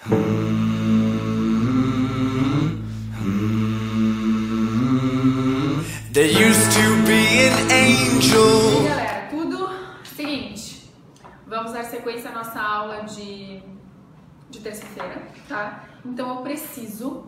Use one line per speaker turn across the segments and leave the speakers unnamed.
There used to be an angel.
E aí, galera, tudo? Seguinte, vamos dar sequência à nossa aula de terça-feira, tá? Então eu preciso,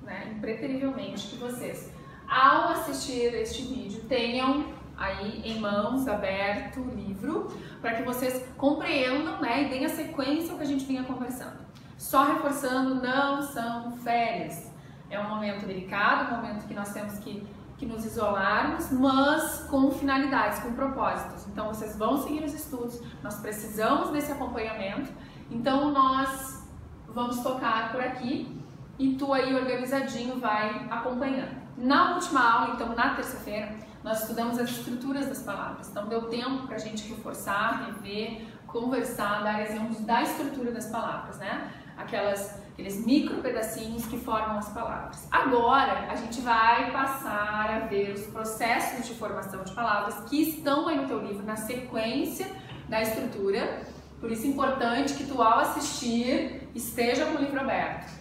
né, impreterivelmente que vocês, ao assistir este vídeo, tenham aí em mãos, aberto, o livro, para que vocês compreendam, né, e deem a sequência que a gente vinha conversando. Só reforçando, não são férias. É um momento delicado, um momento que nós temos que nos isolarmos, mas com finalidades, com propósitos. Então vocês vão seguir os estudos, nós precisamos desse acompanhamento, então nós vamos tocar por aqui e tu aí organizadinho vai acompanhando. Na última aula, então na terça-feira, nós estudamos as estruturas das palavras, então deu tempo para a gente reforçar, rever, conversar, dar exemplos da estrutura das palavras, né? Aqueles micro pedacinhos que formam as palavras. Agora a gente vai passar a ver os processos de formação de palavras que estão aí no teu livro, na sequência da estrutura. Por isso é importante que tu, ao assistir, esteja com o livro aberto.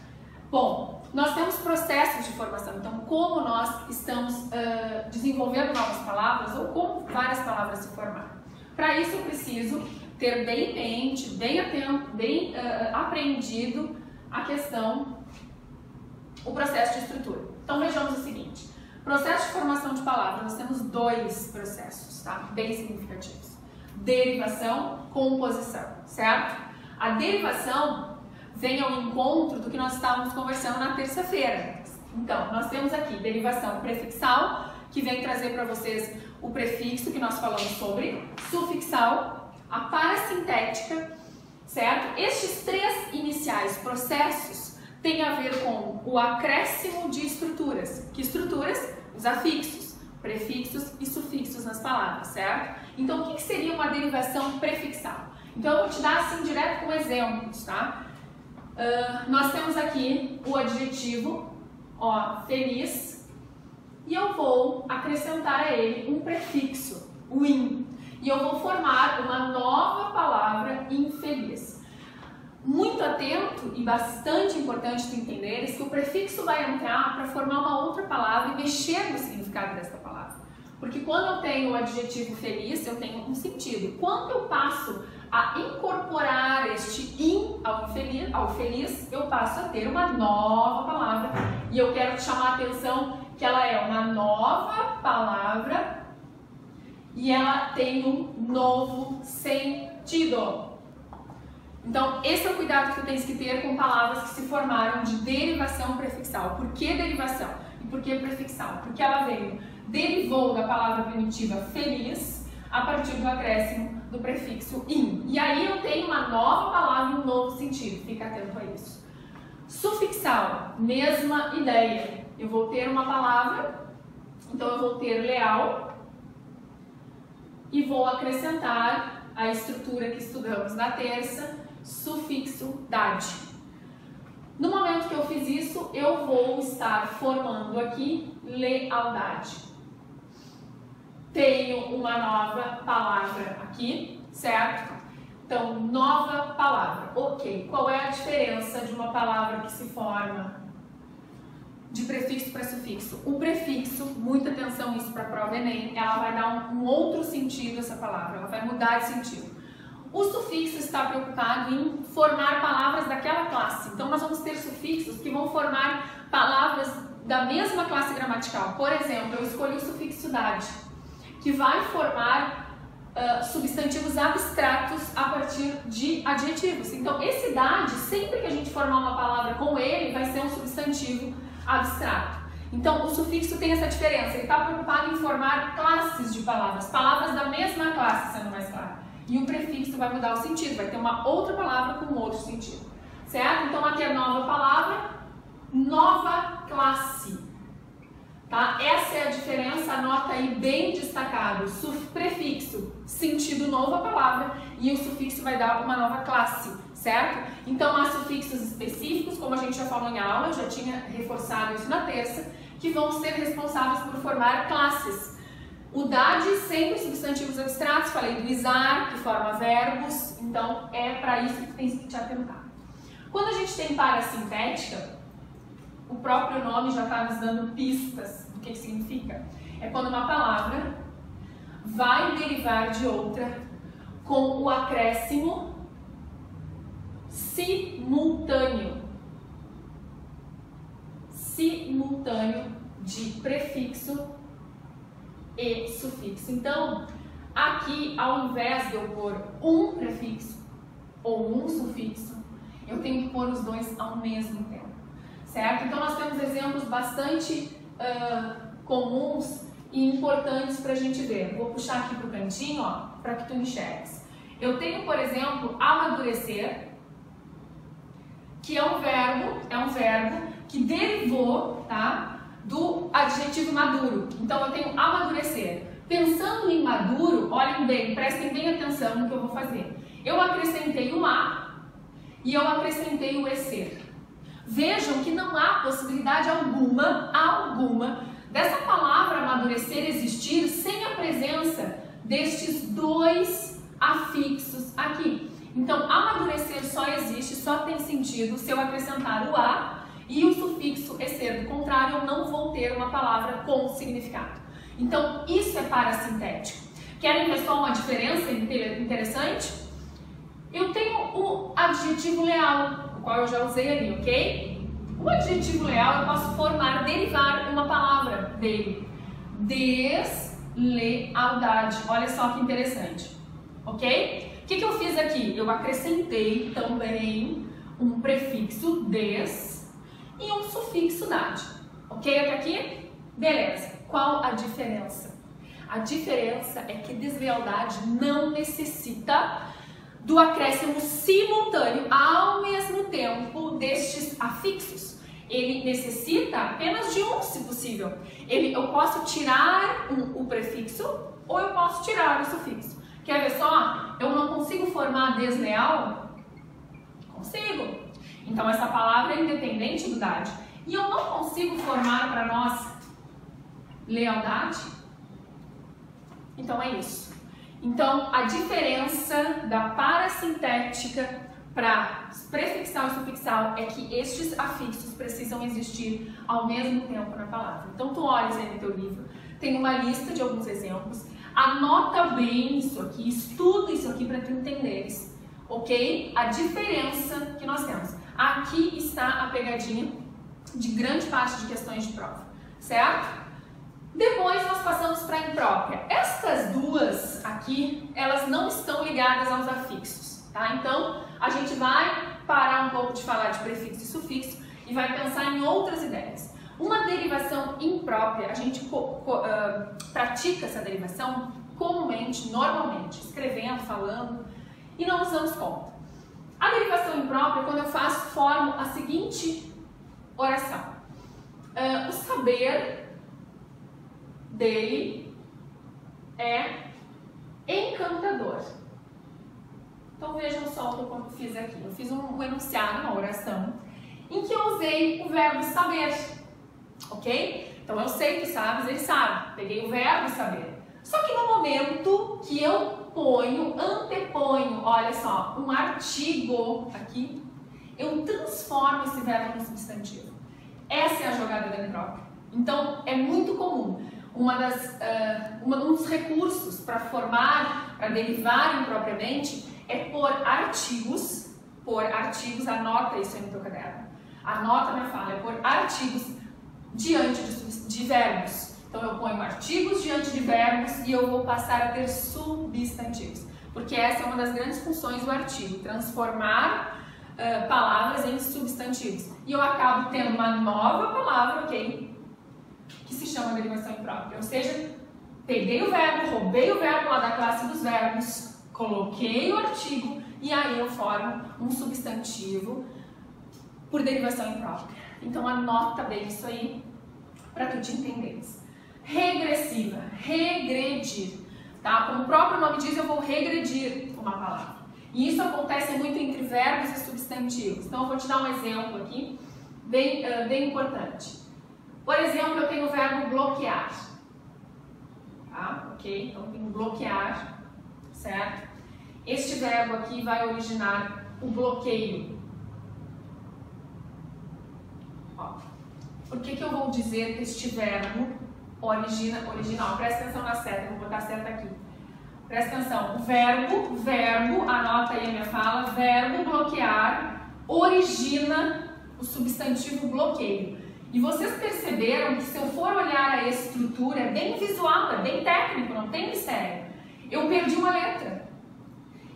Bom, nós temos processos de formação, então como nós estamos desenvolvendo novas palavras ou como várias palavras se formaram. Para isso eu preciso ter bem em mente, bem atento, bem aprendido a questão, o processo de estrutura. Então vejamos o seguinte, processo de formação de palavras, nós temos dois processos, tá? Bem significativos. Derivação, composição, certo? A derivação vem ao encontro do que nós estávamos conversando na terça-feira. Então, nós temos aqui derivação prefixal, que vem trazer para vocês o prefixo que nós falamos sobre, sufixal, a parassintética, certo? Estes três iniciais processos têm a ver com o acréscimo de estruturas. Que estruturas? Os afixos, prefixos e sufixos nas palavras, certo? Então, o que seria uma derivação prefixal? Então, eu vou te dar assim direto com exemplos, tá? Nós temos aqui o adjetivo, ó, feliz, e eu vou acrescentar a ele um prefixo, o in. E eu vou formar uma nova palavra infeliz. Muito atento e bastante importante tu entenderes que o prefixo vai entrar para formar uma outra palavra e mexer no significado dessa palavra. Porque quando eu tenho o adjetivo feliz, eu tenho um sentido. Quando eu passo a incorporar este in ao feliz, eu passo a ter uma nova palavra. E eu quero te chamar a atenção que ela é uma nova palavra e ela tem um novo sentido. Então, esse é o cuidado que tu tens que ter com palavras que se formaram de derivação prefixal. Por que derivação? E por que prefixal? Porque ela derivou da palavra primitiva feliz a partir do acréscimo do prefixo in. E aí eu tenho uma nova palavra e um novo sentido. Fica atento a isso. Sufixal, mesma ideia. Eu vou ter uma palavra, então eu vou ter leal, e vou acrescentar a estrutura que estudamos na terça, sufixo dade. No momento que eu fiz isso, eu vou estar formando aqui lealdade. Tenho uma nova palavra aqui, certo? Então, nova palavra. Ok, qual é a diferença de uma palavra que se forma de prefixo para sufixo? O prefixo, muita atenção isso para a prova Enem, ela vai dar um outro sentido a essa palavra, ela vai mudar de sentido. O sufixo está preocupado em formar palavras daquela classe, então nós vamos ter sufixos que vão formar palavras da mesma classe gramatical. Por exemplo, eu escolhi o sufixo dade, que vai formar substantivos abstratos a partir de adjetivos. Então esse dade, sempre que a gente formar uma palavra com ele, vai ser um substantivo abstrato. Então, o sufixo tem essa diferença, ele está preocupado em formar classes de palavras, palavras da mesma classe, sendo mais claro. E o prefixo vai mudar o sentido, vai ter uma outra palavra com outro sentido, certo? Então, aqui é nova palavra, nova classe, tá? Essa é a diferença, anota aí bem destacado, prefixo, sentido novo a palavra, e o sufixo vai dar uma nova classe, certo? Então, há sufixos específicos, como a gente já falou em aula, eu já tinha reforçado isso na terça, que vão ser responsáveis por formar classes. O dade, sempre substantivos abstratos, falei do isar, que forma verbos, então é para isso que tem que te atentar. Quando a gente tem parassintética, o próprio nome já está nos dando pistas do que significa. É quando uma palavra vai derivar de outra com o acréscimo simultâneo de prefixo e sufixo. Então, aqui, ao invés de eu pôr um prefixo ou um sufixo, eu tenho que pôr os dois ao mesmo tempo, certo? Então, nós temos exemplos bastante comuns e importantes para a gente ver. Vou puxar aqui para o cantinho, para que tu enxergues. Eu tenho, por exemplo, amadurecer, que é um verbo que derivou, tá, do adjetivo maduro. Então, eu tenho amadurecer. Pensando em maduro, olhem bem, prestem bem atenção no que eu vou fazer. Eu acrescentei o a e eu acrescentei o ser. Vejam que não há possibilidade alguma dessa palavra amadurecer existir sem a presença destes dois afixos aqui. Então, amadurecer só existe, só tem sentido se eu acrescentar o a e o sufixo ser. Do contrário, eu não vou ter uma palavra com significado. Então, isso é parassintético. Querem ver só uma diferença interessante? Eu tenho o adjetivo leal, o qual eu já usei ali, ok? O adjetivo leal eu posso derivar uma palavra dele. Deslealdade. Olha só que interessante, ok? O que eu fiz aqui? Eu acrescentei também um prefixo des e um sufixo dade. Ok até aqui? Beleza. Qual a diferença? A diferença é que deslealdade não necessita do acréscimo simultâneo ao mesmo tempo destes afixos. Ele necessita apenas de um, se possível. Eu posso tirar o prefixo ou eu posso tirar o sufixo. Quer ver só? Eu não consigo formar desleal? Consigo. Então, essa palavra é independente do dade. E eu não consigo formar para nós lealdade? Então, é isso. Então, a diferença da parassintética para prefixal e sufixal é que estes afixos precisam existir ao mesmo tempo na palavra. Então, tu olhas aí no teu livro, tem uma lista de alguns exemplos, anota bem isso aqui, estuda isso aqui para tu entenderes, ok? A diferença que nós temos. Aqui está a pegadinha de grande parte de questões de prova, certo? Depois nós passamos para a imprópria. Estas duas aqui, elas não estão ligadas aos afixos, tá? Então, a gente vai parar um pouco de falar de prefixo e sufixo e vai pensar em outras ideias. Uma derivação imprópria, a gente pratica essa derivação comumente, normalmente, escrevendo, falando, e não nos damos conta. A derivação imprópria, quando eu formo a seguinte oração. O saber dele é encantador. Então vejam só o que eu fiz aqui. Eu fiz um enunciado, uma oração, em que eu usei o verbo saber, ok? Então eu sei que sabes, ele sabe. Peguei o verbo saber. Só que no momento que eu anteponho, olha só, um artigo aqui, eu transformo esse verbo em substantivo. Essa é a jogada da imprópria. Então é muito comum. Um dos recursos para derivar impropriamente é pôr artigos, anota isso aí no teu caderno, anota minha fala, é pôr artigos diante de verbos. Então eu ponho artigos diante de verbos e eu vou passar a ter substantivos, porque essa é uma das grandes funções do artigo, transformar palavras em substantivos. E eu acabo tendo uma nova palavra, ok? Que se chama derivação imprópria, ou seja, peguei o verbo, roubei o verbo lá da classe dos verbos, coloquei o artigo e aí eu formo um substantivo por derivação imprópria. Então anota bem isso aí para tu te entenderes. Regressiva, regredir, tá? Como o próprio nome diz, eu vou regredir uma palavra. E isso acontece muito entre verbos e substantivos. Então eu vou te dar um exemplo aqui, bem importante. Por exemplo, eu tenho o verbo bloquear, tá? Ok? Então eu tenho bloquear, certo? Este verbo aqui vai originar o bloqueio. por que eu vou dizer que este verbo original? Presta atenção na seta, vou botar a seta aqui. Presta atenção, verbo, anota aí a minha fala, verbo bloquear origina o substantivo bloqueio. E vocês perceberam que se eu for olhar a estrutura, é bem visual, é bem técnico, não tem mistério. Eu perdi uma letra.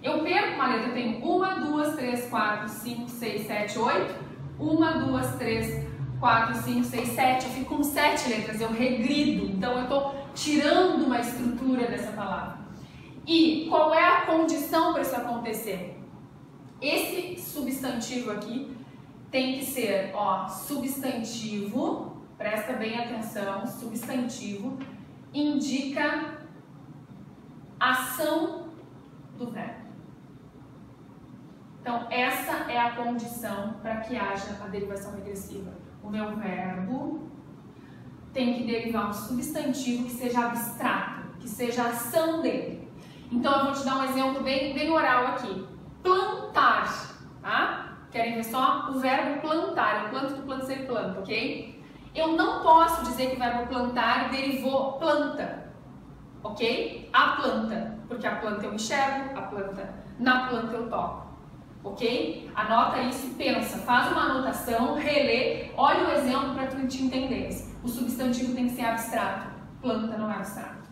Eu perco uma letra, eu tenho 1, 2, 3, 4, 5, 6, 7, 8. 1, 2, 3, 4, 5, 6, 7. Eu fico com 7 letras, eu regrido. Então eu estou tirando uma estrutura dessa palavra. E qual é a condição para isso acontecer? Esse substantivo aqui tem que ser, ó, substantivo, presta bem atenção, substantivo indica ação do verbo. Então, essa é a condição para que haja a derivação regressiva. O meu verbo tem que derivar um substantivo que seja abstrato, que seja a ação dele. Então, eu vou te dar um exemplo bem oral aqui. Plantar, tá? Querem ver só? O verbo plantar. Eu planto, tu planta, você planta, ok? Eu não posso dizer que o verbo plantar derivou planta, ok? A planta, porque a planta eu enxergo, a planta, na planta eu toco, ok? Anota isso, pensa, faz uma anotação, relê, olha o exemplo para tu te entenderes. O substantivo tem que ser abstrato, planta não é abstrato.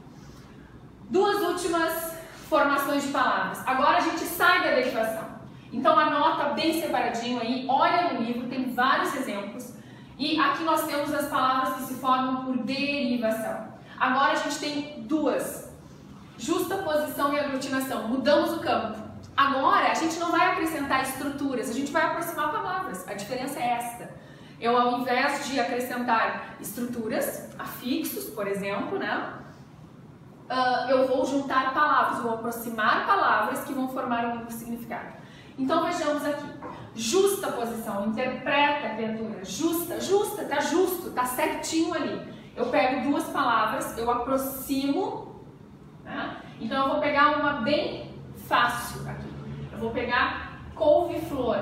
Duas últimas formações de palavras. Agora a gente sai da derivação. Então anota bem separadinho aí, olha no livro, tem vários exemplos. E aqui nós temos as palavras que se formam por derivação. Agora a gente tem duas, justaposição e aglutinação. Mudamos o campo. Agora a gente não vai acrescentar estruturas, a gente vai aproximar palavras. A diferença é esta. Eu, ao invés de acrescentar estruturas, afixos, por exemplo, né? Eu vou juntar palavras, vou aproximar palavras que vão formar um único significado. Então vejamos aqui, justaposição, interpreta a criatura, justa, tá justo, tá certinho ali. Eu pego duas palavras, eu aproximo, né? Então eu vou pegar uma bem fácil aqui. Eu vou pegar couve-flor,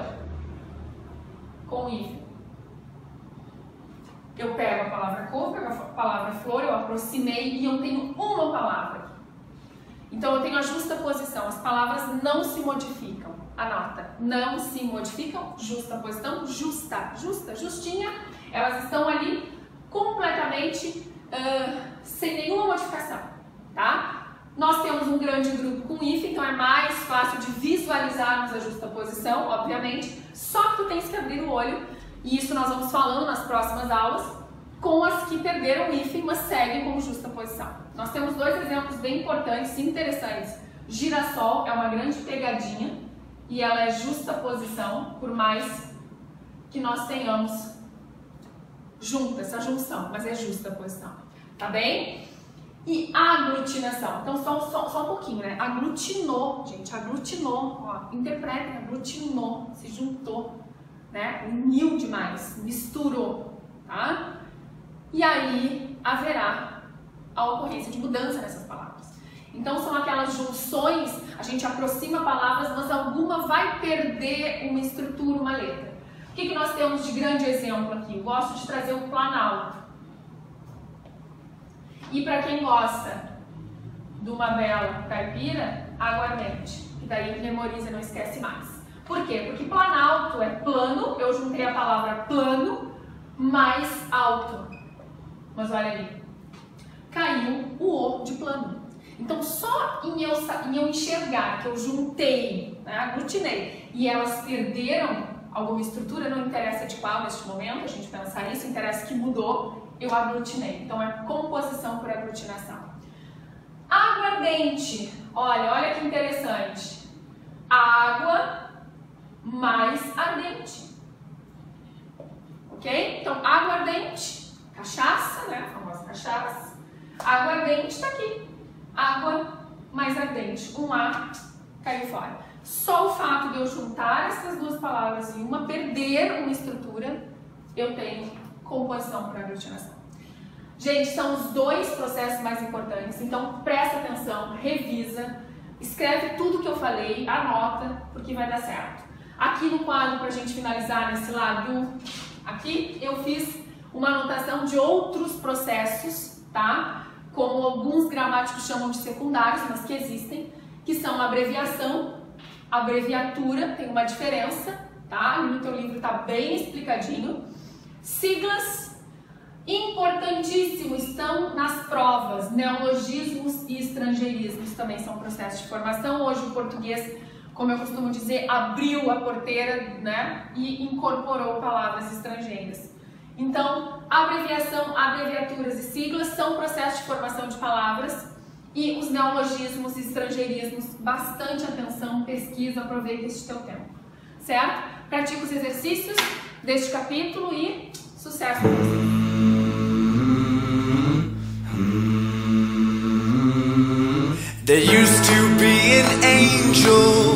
com hífen. Eu pego a palavra couve, pego a palavra flor, eu aproximei e eu tenho uma palavra aqui. Então eu tenho a justaposição, as palavras não se modificam. Anota, não se modificam, justaposição, justa, justinha, elas estão ali completamente sem nenhuma modificação, tá? Nós temos um grande grupo com hífen, então é mais fácil de visualizarmos a justaposição, obviamente, só que tu tens que abrir o olho, e isso nós vamos falando nas próximas aulas, com as que perderam o hífen, mas seguem como justaposição. Nós temos dois exemplos bem importantes e interessantes. Girassol é uma grande pegadinha, e ela é justaposição, por mais que nós tenhamos junto, essa junção, mas é justaposição, tá bem? E aglutinação, então só um pouquinho, né? Aglutinou, gente, aglutinou, ó, interpretem, aglutinou, se juntou, né? Uniu demais, misturou, tá? E aí haverá a ocorrência de mudança nessas palavras. Então são aquelas junções, a gente aproxima palavras, mas alguma vai perder uma estrutura, uma letra. O que nós temos de grande exemplo aqui? Eu gosto de trazer o Planalto. E para quem gosta de uma bela caipira, aguardente. E daí memoriza, não esquece mais. Por quê? Porque Planalto é plano, eu juntei a palavra plano mais alto. Mas olha ali, caiu o O de plano. Então, só em eu enxergar que eu juntei, né, aglutinei, e elas perderam alguma estrutura, não interessa de qual neste momento, a gente pensar nisso, interessa que mudou, eu aglutinei. Então, é composição por aglutinação. Aguardente, olha que interessante. Água mais ardente. Ok? Então, aguardente, cachaça, né, a famosa cachaça. Aguardente está aqui. Água mais ardente, um A caiu fora. Só o fato de eu juntar essas duas palavras e uma perder uma estrutura, eu tenho composição por aglutinação. Gente, são os dois processos mais importantes, então presta atenção, revisa, escreve tudo que eu falei, anota, porque vai dar certo. Aqui no quadro, para a gente finalizar nesse lado, aqui eu fiz uma anotação de outros processos, tá? Como alguns gramáticos chamam de secundários, mas que existem, que são abreviação, abreviatura, tem uma diferença, tá? Ali no teu livro tá bem explicadinho. Siglas, importantíssimo, estão nas provas. Neologismos e estrangeirismos também são processos de formação. Hoje o português, como eu costumo dizer, abriu a porteira, né? E incorporou palavras estrangeiras. Então, abreviação, abreviaturas e siglas são processos de formação de palavras. E os neologismos e estrangeirismos, bastante atenção, pesquisa, aproveita este teu tempo, certo? Pratica os exercícios deste capítulo e sucesso para você!
There used to be an angel